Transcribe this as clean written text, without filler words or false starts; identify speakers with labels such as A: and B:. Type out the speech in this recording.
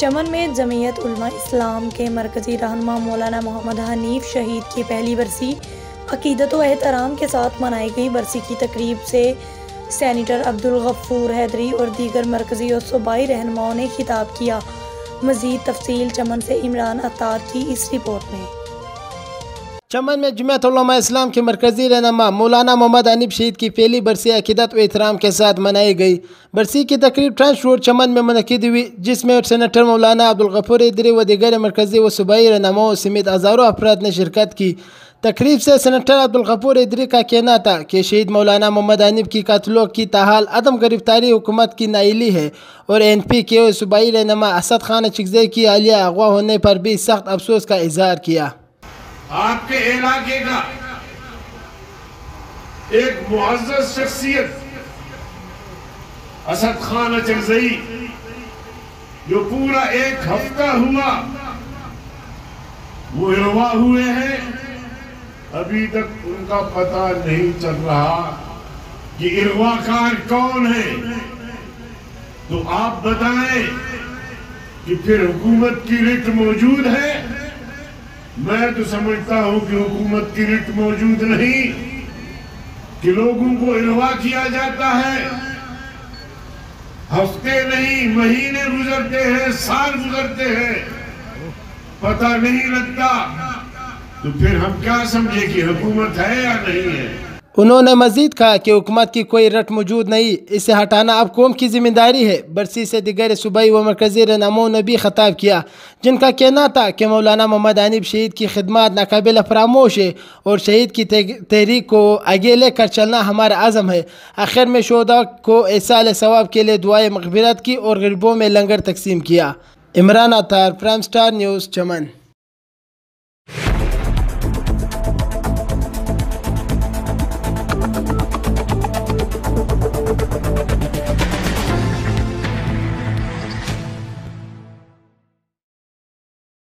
A: चमन में जमीयत उलमा इस्लाम के मरकजी रहनुमा मौलाना मोहम्मद हनीफ शहीद की पहली बरसी अकीदत व एहतराम के साथ मनाई गई। बरसी की तकरीब से सैनिटर अब्दुल गफ्फूर हैदरी और दीगर मरकजी और सूबाई रहनुमाओं ने खिताब किया। मज़ीद तफसील चमन से इमरान अत्तार की इस रिपोर्ट में।
B: चमन में जमीयत उलमा इस्लाम के मरकजी रहनुमा मौलाना मोहम्मद हनीफ शहीद की पहली बरसी अकीदत व एहतराम के साथ मनाई गई। बरसी की तकरीब ट्रंच रोड चमन में मुनक्किद हुई, जिसमें सेनेटर मौलाना अब्दुल गफ्फूर हैदरी व दीगर मरकजी व सूबाई रहनुमाओं समेत हज़ारों अफराद ने शिरकत की। तकरीब से सेनेटर अब्दुल गफ्फूर हैदरी का कहना था कि शहीद मौलाना मोहम्मद हनीफ की कातलों की ताहाल अदम गिरफ्तारी हुकूमत की नाइली है और NP के सूबाई रहनुमा असद खान चिकज़ई की हालिया अगवा होने पर भी सख्त अफसोस का इजहार किया।
C: आपके इलाके का एक मुअज़्ज़ज़ शख्सियत असद खान चिकज़ई जो पूरा एक हफ्ता हुआ वो अगवा हुए हैं, अभी तक उनका पता नहीं चल रहा कि अगवाकार कौन है। तो आप बताएं कि फिर हुकूमत की रिट मौजूद है? मैं तो समझता हूं कि हुकूमत की रिट मौजूद नहीं, कि लोगों को अगवा किया जाता है। हफ्ते नहीं महीने गुजरते हैं, साल गुजरते हैं, पता नहीं लगता। तो फिर हम क्या समझे कि हुकूमत है या नहीं है।
B: उन्होंने मजीद कहा कि हुकूमत की कोई रट मौजूद नहीं, इसे हटाना अब कौम की जिम्मेदारी है। बरसी से दिगर सूबाई व मरकजी रहनुमाओं ने भी खिताब किया, जिनका कहना था कि मौलाना मोहम्मद हनीफ शहीद की खिदमत नाकाबिल फरामोश है और शहीद की तहरीक को आगे लेकर चलना हमारा आज़म है। आखिर में शोहदा को इसाल सवाब के लिए दुआए मग़फ़िरत की और गरीबों में लंगर तकसीम किया। Imran Attar, prime star news, चमन।